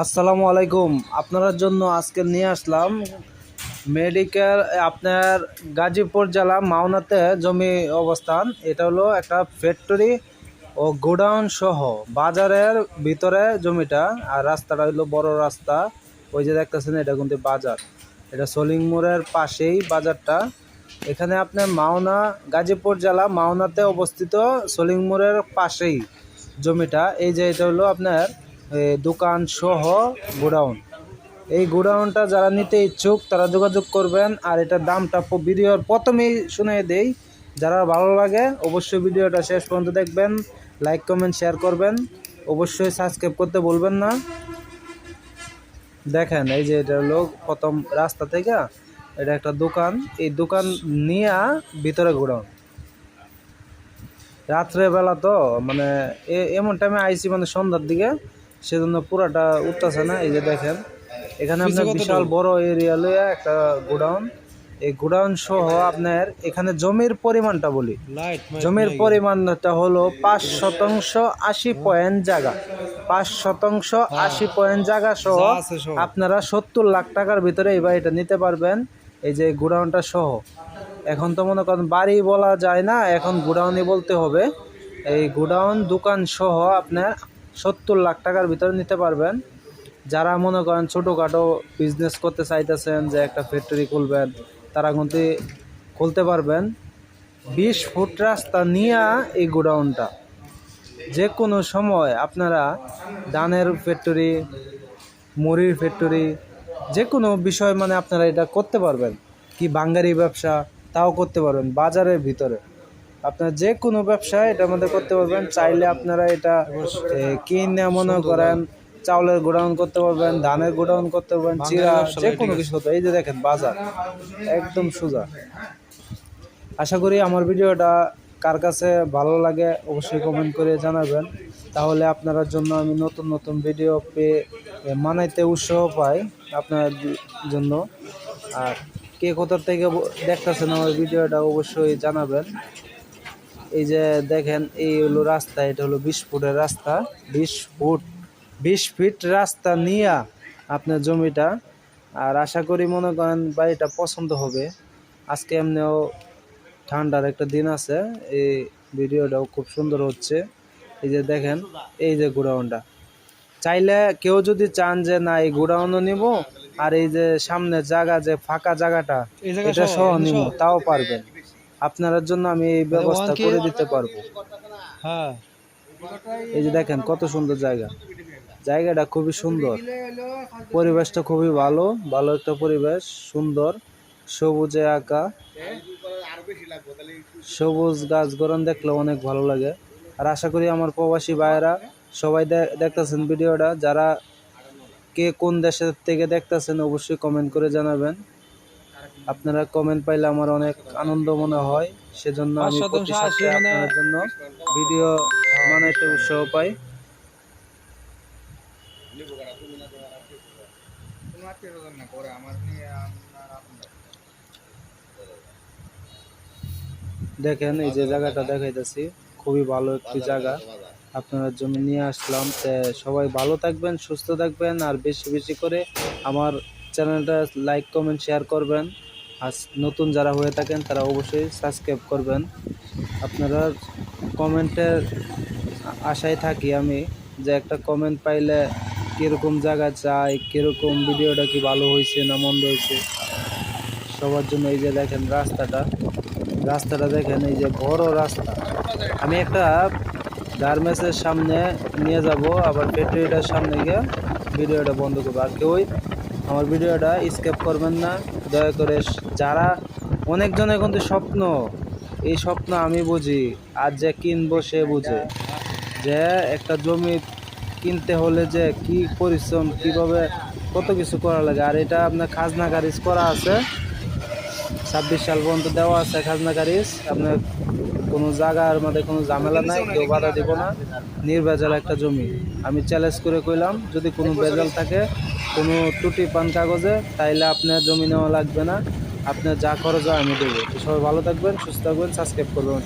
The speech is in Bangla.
আসসালামু আলাইকুম। আপনার জন্য আজকে নিয়ে আসলাম মেডিকেল আপনার গাজীপুর জেলা মাওনাতে জমি অবস্থান। এটা হলো একটা ফ্যাক্টরি ও গোডাউন সহ বাজারের ভিতরে জমিটা। আর রাস্তাটা হলো বড় রাস্তা, ওই যে দেখতেছেন এটা কিন্তু বাজার। এটা সলিং মোড়ের পাশেই বাজারটা। এখানে আপনার মাওনা গাজীপুর জেলা মাওনাতে অবস্থিত, সলিং মোড়ের পাশেই জমিটা। এই যে এটা হলো আপনার দোকান সহ গোডাউন। এই গোডাউনটা যারা নিতে ইচ্ছুক তারা যোগাযোগ করবেন। আর এটার দামটা ভিডিওর প্রথমেই শুনে দেই, যারা ভালো লাগে অবশ্যই ভিডিওটা শেষ পর্যন্ত দেখবেন, লাইক কমেন্ট শেয়ার করবেন, অবশ্যই সাবস্ক্রাইব করতে বলবেন না। দেখেন এই যে এটা হলো প্রথম রাস্তা থেকে, এটা একটা দোকান। এই দোকান নিয়ে ভিতরে গোডাউন। রাত্রেবেলা তো মানে এমন টাইমে আইসি, মানে সন্ধ্যার দিকে, সেজন্য পুরাটা উঠতেছে না। এই যে দেখেন এখানে আপনার বিশাল বড় এরিয়া লইয়া একটা গোডাউন। এই গোডাউন সহ আপনার এখানে জমির পরিমাণটা বলি, জমির পরিমাণটা হলো 5% 80 পয়েন্ট জায়গা। 5% 80 পয়েন্ট জায়গা সহ আপনারা 70 লাখ টাকার ভিতরে এই বাড়িটা নিতে পারবেন। এই যে গোডাউনটা সহ। এখন তো মনে করেন বাড়ি বলা যায় না, এখন গোডাউনই বলতে হবে। এই গোডাউন দোকান সহ আপনার 70 লাখ টাকার ভিতরে নিতে পারবেন। যারা মনে করেন ছোটোখাটো বিজনেস করতে চাইতেছেন, যে একটা ফ্যাক্টরি খুলবেন, তারা কিন্তু খুলতে পারবেন। 20 ফুট রাস্তা নিয়ে এই গোডাউনটা। যে কোনো সময় আপনারা ধানের ফ্যাক্টরি, মুড়ির ফ্যাক্টরি, যে কোনো বিষয় মানে আপনারা এটা করতে পারবেন। কি বাঙ্গারি ব্যবসা, তাও করতে পারবেন বাজারের ভিতরে। আপনার যে কোনো ব্যবসা এটার মধ্যে করতে পারবেন। চাইলে আপনারা এটা কিনে মনে করেন চাউলের গোডাউন করতে পারবেন, ধানের গোডাউন করতে পারবেন, চিরা, যে কোনো কিছু করতে। এই যে দেখেন বাজার একদম সোজা। আশা করি আমার ভিডিওটা কার কাছে ভালো লাগে অবশ্যই কমেন্ট করে জানাবেন। তাহলে আপনার জন্য আমি নতুন নতুন ভিডিও পেয়ে বানাইতে উৎসাহ পাই আপনার জন্য। আর কে কোথা থেকে দেখতেছেন আমার ভিডিওটা অবশ্যই জানাবেন। এই যে দেখেন এই হলো রাস্তা, এটা হলো 20 ফুটের রাস্তা। 20 ফিট রাস্তা নিয়ে আপনার জমিটা। আর আশা করি মনে করেন বাড়িটা পছন্দ হবে। আজকে এমনিও ঠান্ডার একটা দিন আছে, এই ভিডিওটাও খুব সুন্দর হচ্ছে। এই যে দেখেন এই যে গোডাউনটা। চাইলে কেউ যদি চান যে না এই গোডাউনও নিব, আর এই যে সামনে জায়গা, যে ফাঁকা জায়গাটা, এটা সহ নিব, তাও পারবেন। আপনার জন্য আমি এই ব্যবস্থা করে দিতে পারবো। হ্যাঁ, এই যে দেখেন কত সুন্দর জায়গা। জায়গাটা খুবই সুন্দর, পরিবেশটা খুবই ভালো, ভালো একটা পরিবেশ, সুন্দর সবুজে আঁকা, সবুজ গাছ গরম দেখলে অনেক ভালো লাগে। আর আশা করি আমার প্রবাসী ভাইয়েরা সবাই দেখতেছেন ভিডিওটা। যারা কে কোন দেশের থেকে দেখতেছেন অবশ্যই কমেন্ট করে জানাবেন। আপনারা কমেন্ট পাইলে আমার অনেক আনন্দ মনে হয়, সেজন্য আমি প্রতি সপ্তাহে আপনাদের জন্য ভিডিও বানাইতে উৎসাহ পাই। দেখেন এই যে জায়গাটা দেখাইতেছি, খুবই ভালো একটি জায়গা, আপনার জন্য নিয়ে আসলাম। সবাই ভালো থাকবেন, সুস্থ থাকবেন, আর বেশি বেশি করে আমার চ্যানেলটা লাইক কমেন্ট শেয়ার করবেন। আর নতুন যারা হয়ে থাকেন তারা অবশ্যই সাবস্ক্রাইব করবেন। আপনারা কমেন্টের আশায় থাকি আমি, যে একটা কমেন্ট পাইলে কীরকম জায়গা চাই, কীরকম ভিডিওটা কি ভালো হয়েছে না মন্দ হয়েছে, সবার জন্য। এই যে দেখেন রাস্তাটা দেখেন, এই যে বড় রাস্তা। আমি একটা গার্মেন্টসের সামনে নিয়ে যাব, আবার ফ্যাক্টরিটার সামনে গিয়ে ভিডিওটা বন্ধ করবো। আর কেউই আমার ভিডিওটা স্কিপ করবেন না দয়া করে। যারা অনেকজনের কিন্তু স্বপ্ন, এই স্বপ্ন আমি বুঝি, আর যে কিনবো সে বুঝে, যে একটা জমি কিনতে হলে যে কি পরিশ্রম, কিভাবে কত কিছু করা লাগে। আর এটা আপনার খাজনা খারিজ করা আছে, 26 সাল পর্যন্ত দেওয়া আছে খাজনা খারিজ। আপনার কোনো জায়গার মধ্যে কোনো ঝামেলা নাই, কেউ বাধা দিব না, নির্ভেজাল একটা জমি। আমি চ্যালেঞ্জ করে কইলাম, যদি কোনো ভেজাল থাকে, কোনো ত্রুটি পান কাগজে, তাইলে আপনার জমি নেওয়া লাগবে না, আপনার যা খরচ হয় আমি দেবো। তো সবাই ভালো থাকবেন, সুস্থ থাকবেন, সাবস্ক্রাইব করবেন।